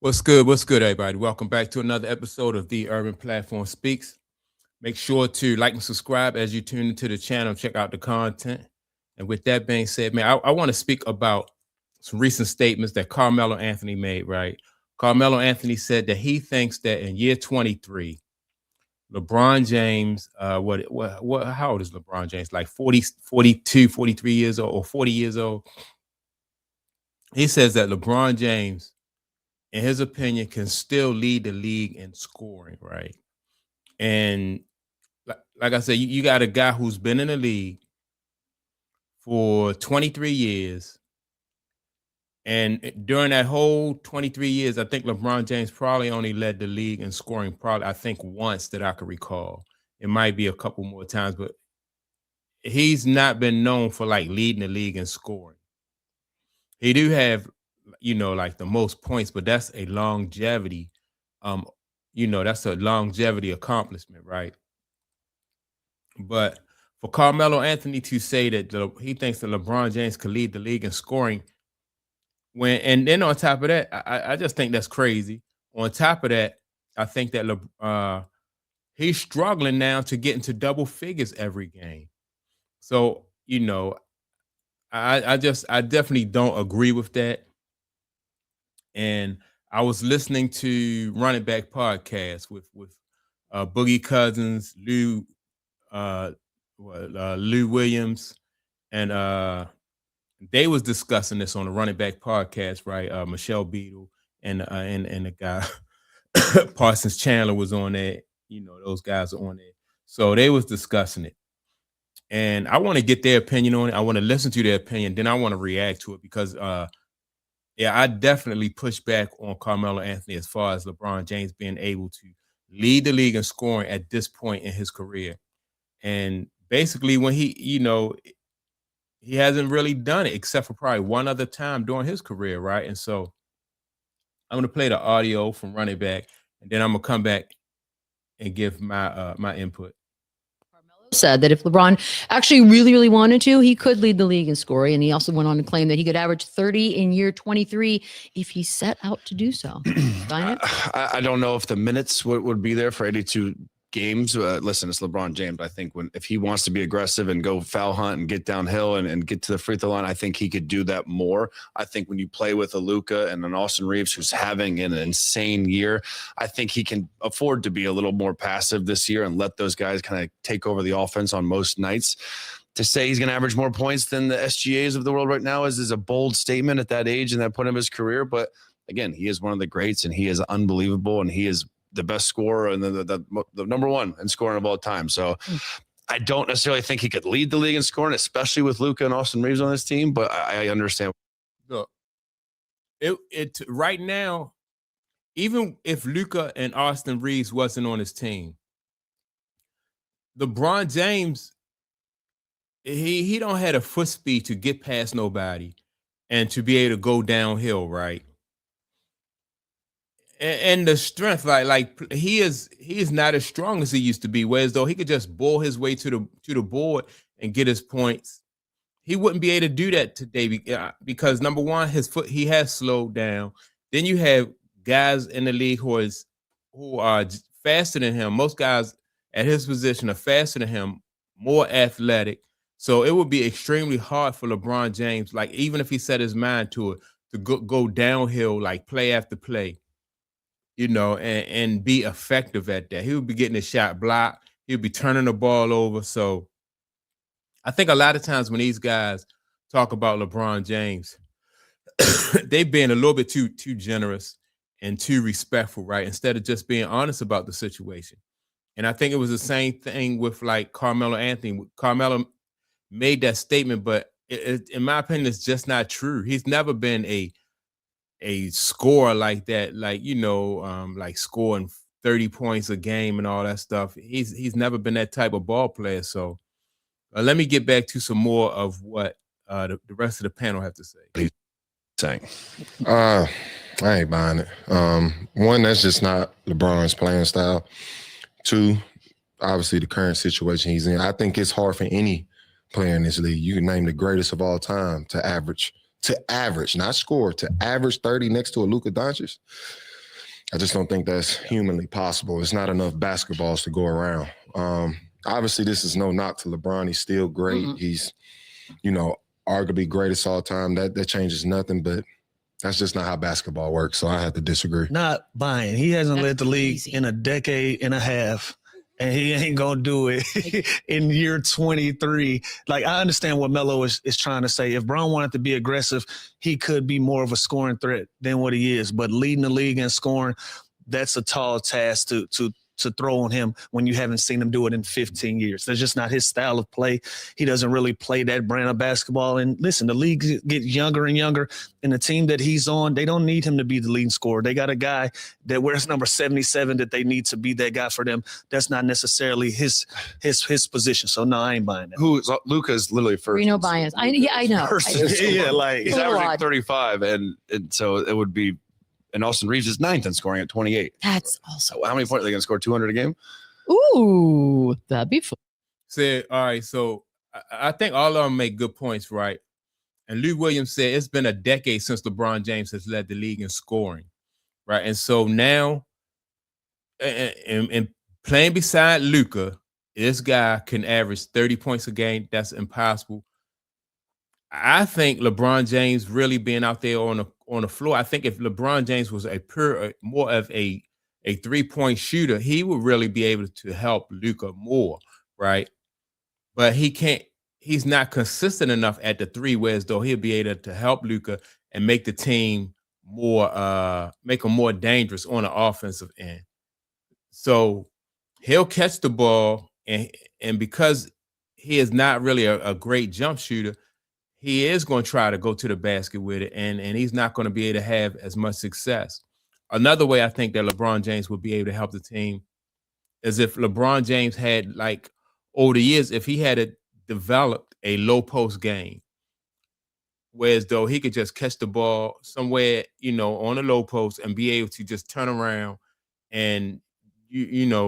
What's good? What's good, everybody? Welcome back to another episode of The Urban Platform Speaks. Make sure to like and subscribe as you tune into the channel. Check out the content. And with that being said, man, I want to speak about some recent statements that Carmelo Anthony made, right? Carmelo Anthony said that he thinks that in year 23, LeBron James, how old is LeBron James? Like 40, 42, 43 years old or 40 years old. He says that LeBron James, in his opinion, can still lead the league in scoring, right? And like I said, you got a guy who's been in the league for 23 years. And during that whole 23 years, I think LeBron James probably only led the league in scoring, probably, I think, once that I could recall. It might be a couple more times, but he's not been known for like leading the league in scoring. He do have, like the most points, but that's a longevity. That's a longevity accomplishment, right? But for Carmelo Anthony to say that he thinks that LeBron James could lead the league in scoring, and then on top of that, I just think that's crazy. On top of that, I think that he's struggling now to get into double figures every game. So I definitely don't agree with that. And I was listening to Running Back podcast with Boogie Cousins, Lou Williams, and they was discussing this on the Running Back podcast, right? Michelle Beadle and the guy Parsons Chandler was on there. Those guys are on there, so they was discussing it. And I want to get their opinion on it. I want to listen to their opinion, then I want to react to it because I definitely push back on Carmelo Anthony as far as LeBron James being able to lead the league in scoring at this point in his career. And basically, when he hasn't really done it except for probably one other time during his career, right? And so I'm gonna play the audio from Running Back, and then I'm gonna come back and give my input. Said that if LeBron actually really wanted to, he could lead the league in scoring. And he also went on to claim that he could average 30 in year 23 if he set out to do so. I don't know if the minutes would be there for 82 games. Listen, it's LeBron James. I think if he wants to be aggressive and go foul hunt and get downhill and get to the free throw line, I think he could do that more. I think when you play with a Luka and an Austin Reeves who's having an insane year, I think he can afford to be a little more passive this year and let those guys kind of take over the offense on most nights. To say he's going to average more points than the SGAs of the world right now is a bold statement at that age and that point of his career. But again, he is one of the greats and he is unbelievable and he is the best scorer and the number one in scoring of all time. So I don't necessarily think he could lead the league in scoring, especially with Luka and Austin Reeves on this team, but I understand. Look, it right now, even if Luka and Austin Reeves wasn't on his team, LeBron James, he don't have a foot speed to get past nobody and to be able to go downhill, right? And the strength, like he is not as strong as he used to be. Whereas though he could just ball his way to the board and get his points, he wouldn't be able to do that today because number one, he has slowed down. Then you have guys in the league who are faster than him. Most guys at his position are faster than him, more athletic. So it would be extremely hard for LeBron James, like even if he set his mind to it, to go downhill, like play after play. And be effective at that. He would be getting a shot blocked. He'll be turning the ball over. So I think a lot of times when these guys talk about LeBron James, they've been a little bit too generous and too respectful, right? Instead of just being honest about the situation. And I think it was the same thing with like Carmelo Anthony. Carmelo made that statement, but in my opinion, it's just not true. He's never been a scorer like that, like scoring 30 points a game and all that stuff. He's never been that type of ball player. So let me get back to some more of what the rest of the panel have to say. I ain't buying it. One, that's just not LeBron's playing style. Two, obviously the current situation he's in. I think it's hard for any player in this league. You can name the greatest of all time to average, not score, to average 30 next to a Luka Doncic. I just don't think that's humanly possible. It's not enough basketballs to go around. Obviously, this is no knock to LeBron. He's still great. Mm-mm. He's, arguably greatest all time. That changes nothing, but that's just not how basketball works. So I have to disagree. Not buying. He hasn't That's led the league crazy. in a decade and a half. And he ain't gonna do it in year 23. Like, I understand what Melo is trying to say. If Brown wanted to be aggressive, he could be more of a scoring threat than what he is. But leading the league in scoring, that's a tall task to throw on him when you haven't seen him do it in 15 years. That's just not his style of play. He doesn't really play that brand of basketball. And listen, the league gets younger and younger, and the team that he's on, they don't need him to be the leading scorer. They got a guy that wears number 77 that they need to be that guy for them. That's not necessarily his position. So no, I ain't buying that. Luka's literally first. Reno Bias. I know. First, I- yeah, like He's a little averaging odd. 35, and so it would be. And Austin Reeves is 9th in scoring at 28. That's also. How many points are they going to score? 200 a game? Ooh, that'd be fun. Said, all right, so I think all of them make good points, right? And Lou Williams said it's been a decade since LeBron James has led the league in scoring, right? And so now, and playing beside Luka, this guy can average 30 points a game. That's impossible. I think LeBron James really being out there on the floor. I think if LeBron James was more of a 3-point shooter, he would really be able to help Luka more, right? But he can't. He's not consistent enough at the 3, whereas though he'll be able to help Luka and make the team make them more dangerous on the offensive end. So he'll catch the ball, and because he is not really a great jump shooter, he is going to try to go to the basket with it, and he's not going to be able to have as much success. Another way I think that LeBron James would be able to help the team is if LeBron James had, like, over the years, if he had developed a low post game, whereas though he could just catch the ball somewhere, on a low post and be able to just turn around and,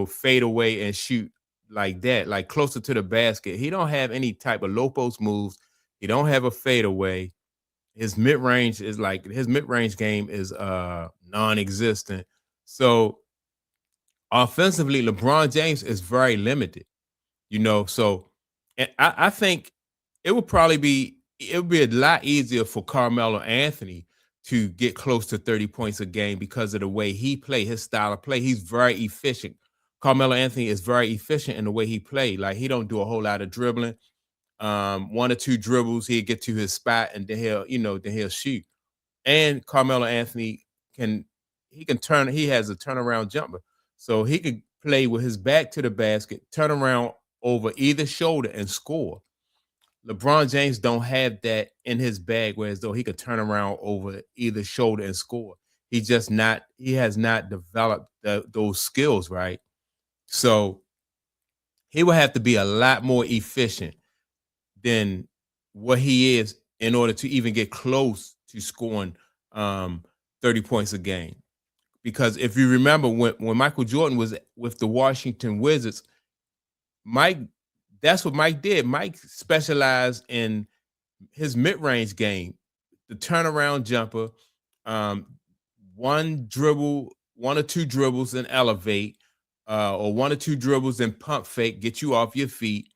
fade away and shoot like that, like closer to the basket. He don't have any type of low post moves. He don't have a fadeaway. His mid-range game is non-existent. So offensively, LeBron James is very limited, So and I think it would be a lot easier for Carmelo Anthony to get close to 30 points a game because of the way he play, his style of play. He's very efficient. Carmelo Anthony is very efficient in the way he play. Like, he don't do a whole lot of dribbling. 1 or 2 dribbles, he'll get to his spot, and then he'll shoot. And Carmelo Anthony he has a turnaround jumper. So he can play with his back to the basket, turn around over either shoulder and score. LeBron James don't have that in his bag, whereas though he could turn around over either shoulder and score. He has not developed those skills, right? So he will have to be a lot more efficient than what he is in order to even get close to scoring 30 points a game. Because if you remember when Michael Jordan was with the Washington Wizards, that's what Mike did. Mike specialized in his mid-range game, the turnaround jumper, 1 or 2 dribbles and elevate, or 1 or 2 dribbles and pump fake, get you off your feet.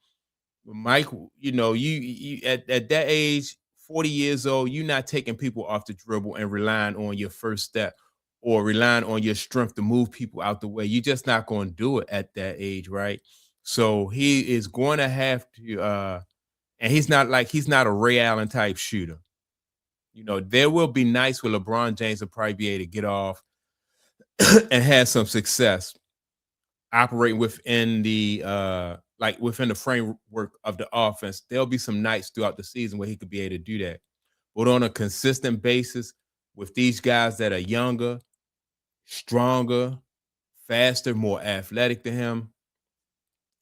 Mike, you at that age, 40 years old, you're not taking people off the dribble and relying on your first step or relying on your strength to move people out the way. You're just not going to do it at that age, right? So he is going to have to, and he's not a Ray Allen type shooter. There will be nights where LeBron James will probably be able to get off and have some success operating within the framework of the offense. There'll be some nights throughout the season where he could be able to do that. But on a consistent basis with these guys that are younger, stronger, faster, more athletic than him,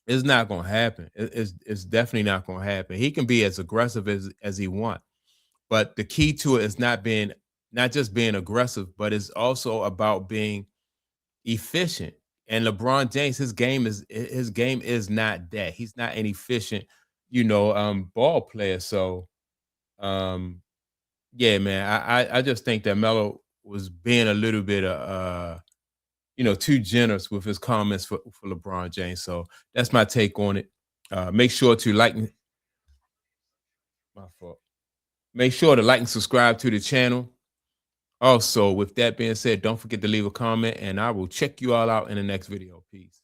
it's not going to happen. It's definitely not going to happen. He can be as aggressive as he wants. But the key to it is not just being aggressive, but it's also about being efficient. And LeBron James, his game is not that. He's not an efficient, ball player. So, yeah, man, I just think that Melo was being a little bit too generous with his comments for LeBron James. So that's my take on it. Make sure to like. My fault. Make sure to like and subscribe to the channel. Also, with that being said, don't forget to leave a comment, and I will check you all out in the next video. Peace.